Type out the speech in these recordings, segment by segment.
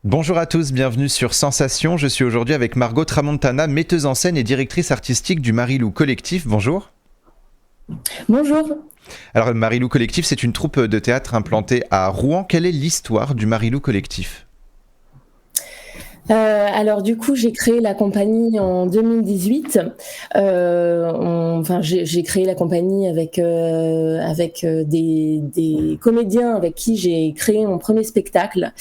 Bonjour à tous, bienvenue sur Sensation. Je suis aujourd'hui avec Margot Tramontana, metteuse en scène et directrice artistique du Marilou Collectif. Bonjour. Bonjour. Alors, le Marilou Collectif, c'est une troupe de théâtre implantée à Rouen. Quelle est l'histoire du Marilou Collectif ? Alors du coup, j'ai créé la compagnie en 2018. J'ai créé la compagnie avec des comédiens avec qui j'ai créé mon premier spectacle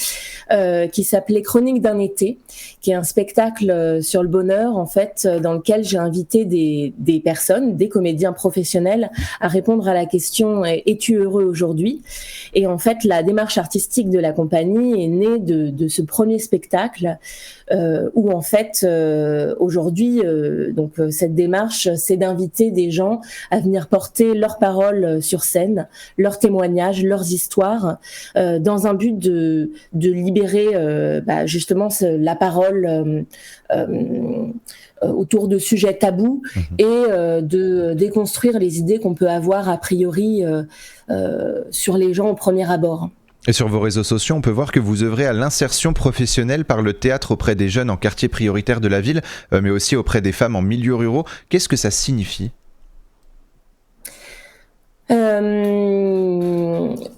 qui s'appelait Chronique d'un été, qui est un spectacle sur le bonheur en fait, dans lequel j'ai invité des personnes, des comédiens professionnels, à répondre à la question es-tu heureux aujourd'hui ? Et en fait, la démarche artistique de la compagnie est née de ce premier spectacle. Où en fait aujourd'hui cette démarche, c'est d'inviter des gens à venir porter leurs paroles sur scène, leurs témoignages, leurs histoires, dans un but de libérer justement la parole autour de sujets tabous et de déconstruire les idées qu'on peut avoir a priori sur les gens au premier abord. Et sur vos réseaux sociaux, on peut voir que vous œuvrez à l'insertion professionnelle par le théâtre auprès des jeunes en quartier prioritaire de la ville, mais aussi auprès des femmes en milieux ruraux. Qu'est-ce que ça signifie ?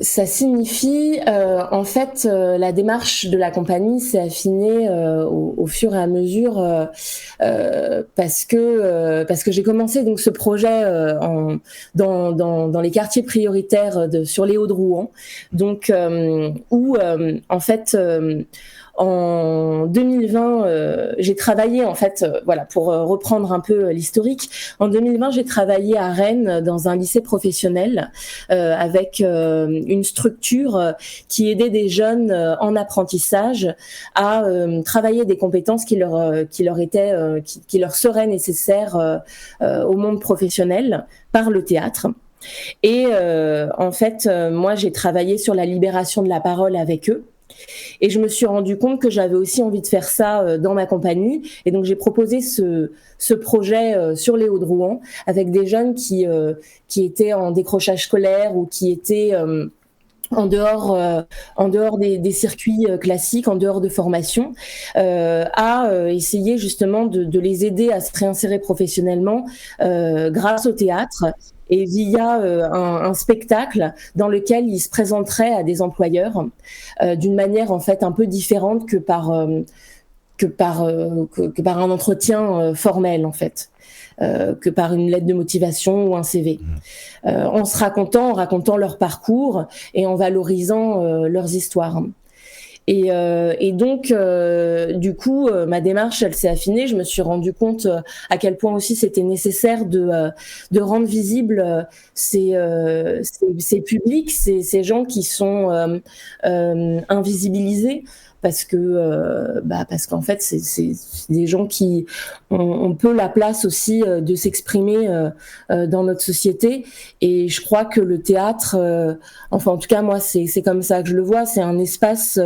Ça signifie, la démarche de la compagnie s'est affinée au fur et à mesure parce que j'ai commencé donc ce projet dans les quartiers prioritaires sur les Hauts-de-Rouen, donc en 2020, j'ai travaillé pour reprendre un peu l'historique. En 2020, j'ai travaillé à Rennes dans un lycée professionnel avec une structure qui aidait des jeunes en apprentissage à travailler des compétences qui leur seraient nécessaires au monde professionnel par le théâtre. Et moi, j'ai travaillé sur la libération de la parole avec eux. Et je me suis rendu compte que j'avais aussi envie de faire ça dans ma compagnie. Et donc, j'ai proposé ce projet sur les Hauts-de-Rouen avec des jeunes qui étaient en décrochage scolaire ou qui étaient en dehors des circuits classiques, en dehors de formation, à essayer justement de les aider à se réinsérer professionnellement grâce au théâtre et via un spectacle dans lequel ils se présenteraient à des employeurs d'une manière en fait un peu différente que par un entretien formel en fait. Que par une lettre de motivation ou un CV. En racontant leur parcours et en valorisant leurs histoires. Et donc, du coup, ma démarche, elle s'est affinée. Je me suis rendu compte à quel point aussi c'était nécessaire de rendre visibles ces publics, ces gens qui sont invisibilisés. Parce qu'en fait c'est des gens qui ont peu la place aussi de s'exprimer dans notre société, et je crois que le théâtre en tout cas moi c'est comme ça que je le vois, c'est un espace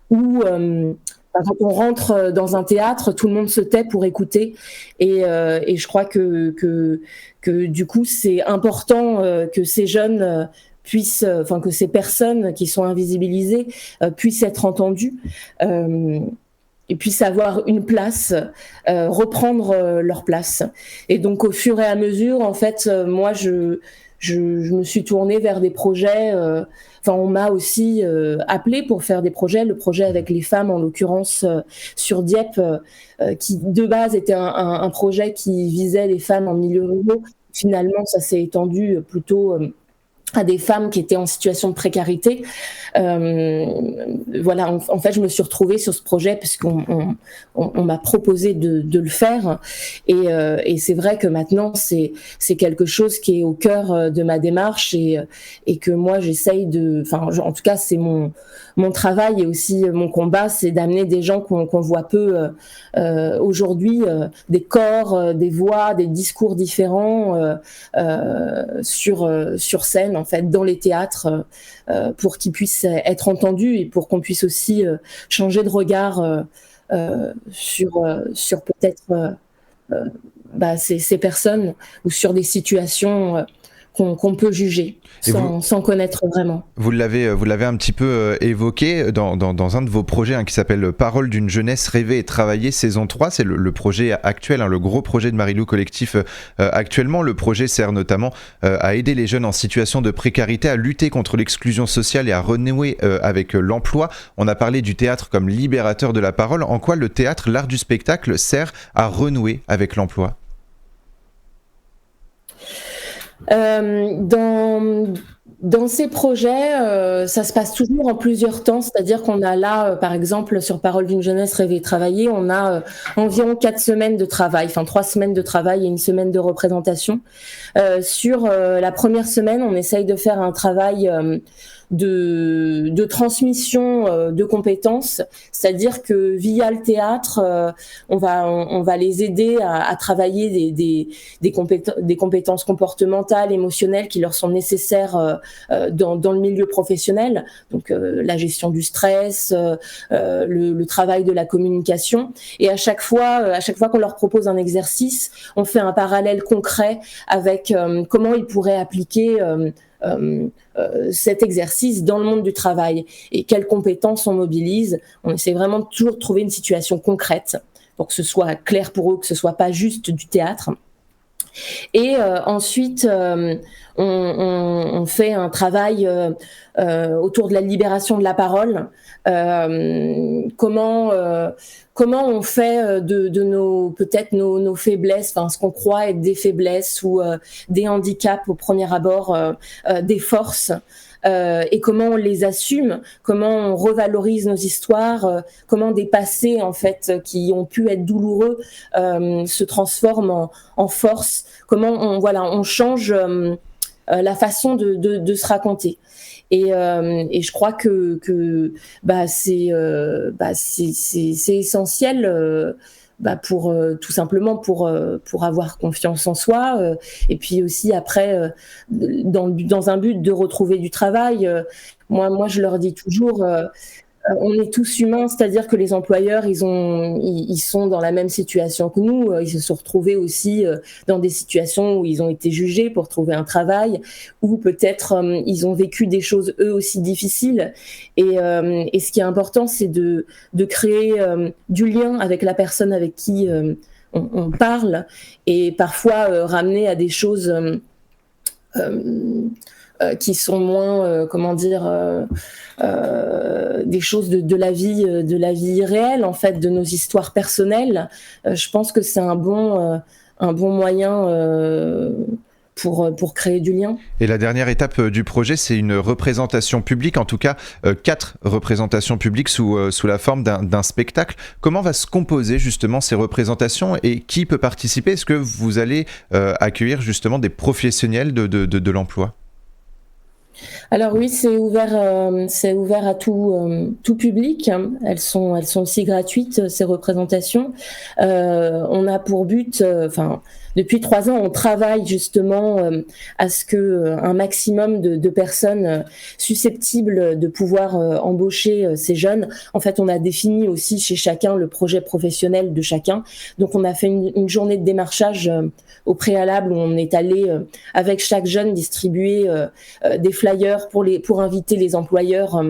où quand on rentre dans un théâtre, tout le monde se tait pour écouter, et je crois que du coup c'est important que ces jeunes que ces personnes qui sont invisibilisées puissent être entendues et puissent avoir une place, reprendre leur place. Et donc au fur et à mesure, en fait, moi je me suis tournée vers des projets. On m'a aussi appelé pour faire des projets. Le projet avec les femmes, en l'occurrence sur Dieppe, qui de base était un projet qui visait les femmes en milieu rural. Finalement, ça s'est étendu plutôt à des femmes qui étaient en situation de précarité. En fait, je me suis retrouvée sur ce projet parce qu'on m'a proposé de le faire. Et c'est vrai que maintenant, c'est quelque chose qui est au cœur de ma démarche et que moi, j'essaye en tout cas, c'est mon travail et aussi mon combat, c'est d'amener des gens qu'on voit peu aujourd'hui, des corps, des voix, des discours différents sur scène, en fait, dans les théâtres, pour qu'ils puissent être entendus et pour qu'on puisse aussi changer de regard sur peut-être ces personnes ou sur des situations qu'on peut juger sans connaître vraiment. Vous l'avez un petit peu évoqué dans un de vos projets qui s'appelle Parole d'une jeunesse rêvée et travaillée saison 3. C'est le projet actuel, le gros projet de Marilou Collectif actuellement. Le projet sert notamment à aider les jeunes en situation de précarité à lutter contre l'exclusion sociale et à renouer avec l'emploi. On a parlé du théâtre comme libérateur de la parole. En quoi le théâtre, l'art du spectacle, sert à renouer avec l'emploi ? Dans ces projets, ça se passe toujours en plusieurs temps, c'est-à-dire qu'on a là, par exemple, sur Parole d'une jeunesse rêvée et travaillée, on a environ 4 semaines de travail, 3 semaines de travail et 1 semaine de représentation. Sur la première semaine, on essaye de faire un travail de transmission de compétences, c'est-à-dire que via le théâtre, on va les aider à travailler des compétences comportementales, émotionnelles qui leur sont nécessaires dans le milieu professionnel, donc la gestion du stress, le travail de la communication. Et à chaque fois qu'on leur propose un exercice, on fait un parallèle concret avec comment ils pourraient appliquer cet exercice dans le monde du travail et quelles compétences on mobilise. On essaie vraiment de toujours trouver une situation concrète pour que ce soit clair pour eux, que ce soit pas juste du théâtre. Et ensuite, on fait un travail autour de la libération de la parole. Comment on fait de nos faiblesses, ce qu'on croit être des faiblesses ou des handicaps au premier abord, des forces. Et comment on les assume, comment on revalorise nos histoires, comment des passés en fait qui ont pu être douloureux se transforment en force, comment on change la façon de se raconter. Et je crois que c'est essentiel pour tout simplement pour avoir confiance en soi, et puis aussi après dans un but de retrouver du travail. Moi je leur dis toujours, on est tous humains, c'est-à-dire que les employeurs, ils sont dans la même situation que nous. Ils se sont retrouvés aussi dans des situations où ils ont été jugés pour trouver un travail, ou peut-être ils ont vécu des choses eux aussi difficiles. Et ce qui est important, c'est de créer du lien avec la personne avec qui on parle, et parfois ramener à des choses qui sont moins, des choses de la vie réelle, en fait, de nos histoires personnelles. Je pense que c'est un bon moyen pour créer du lien. Et la dernière étape du projet, c'est une représentation publique, en tout cas 4 représentations publiques sous la forme d'un spectacle. Comment va se composer justement ces représentations et qui peut participer ? Est-ce que vous allez accueillir justement des professionnels de l'emploi ? Alors oui, c'est ouvert à tout public. Elles sont aussi gratuites, ces représentations. On a pour but, depuis 3 ans, on travaille justement à ce que un maximum de personnes susceptibles de pouvoir embaucher ces jeunes. En fait, on a défini aussi chez chacun le projet professionnel de chacun. Donc, on a fait une journée de démarchage au préalable où on est allé avec chaque jeune distribuer des flyers pour inviter les employeurs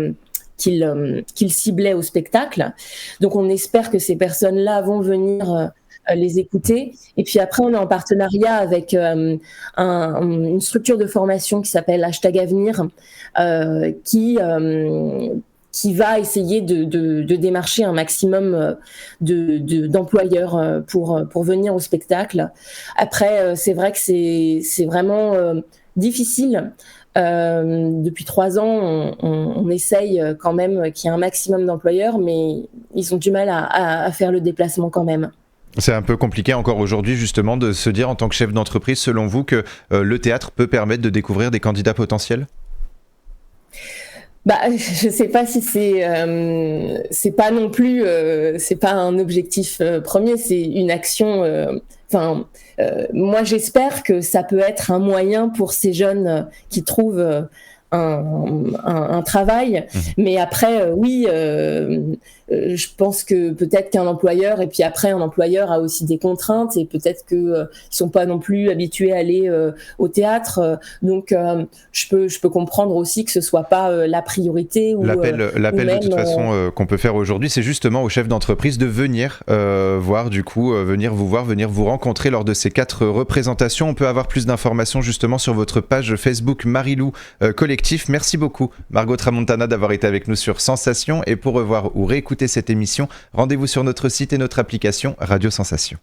qu'ils ciblaient au spectacle. Donc, on espère que ces personnes-là vont venir les écouter. Et puis après, on est en partenariat avec une structure de formation qui s'appelle #Avenir, qui va essayer de démarcher un maximum d'employeurs pour venir au spectacle. Après, c'est vrai que c'est vraiment difficile. Depuis 3 ans, on essaye quand même qu'il y ait un maximum d'employeurs, mais ils ont du mal à faire le déplacement quand même. C'est un peu compliqué encore aujourd'hui justement de se dire en tant que chef d'entreprise, selon vous, que le théâtre peut permettre de découvrir des candidats potentiels ? Je sais pas si c'est pas non plus c'est pas un objectif premier, c'est une action. Moi j'espère que ça peut être un moyen pour ces jeunes qui trouvent un travail. Mais après, oui, je pense que peut-être qu'un employeur, et puis après un employeur a aussi des contraintes, et peut-être qu'ils sont pas non plus habitués à aller au théâtre. Donc je peux comprendre aussi que ce soit pas la priorité. L'appel même, de toute façon qu'on peut faire aujourd'hui, c'est justement aux chefs d'entreprise de venir voir, du coup, venir vous voir, venir vous rencontrer lors de ces 4 représentations. On peut avoir plus d'informations justement sur votre page Facebook Marilou Collectif. Merci beaucoup Margot Tramontana d'avoir été avec nous sur Sensation, et pour revoir ou réécouter cette émission, rendez-vous sur notre site et notre application Radio Sensation.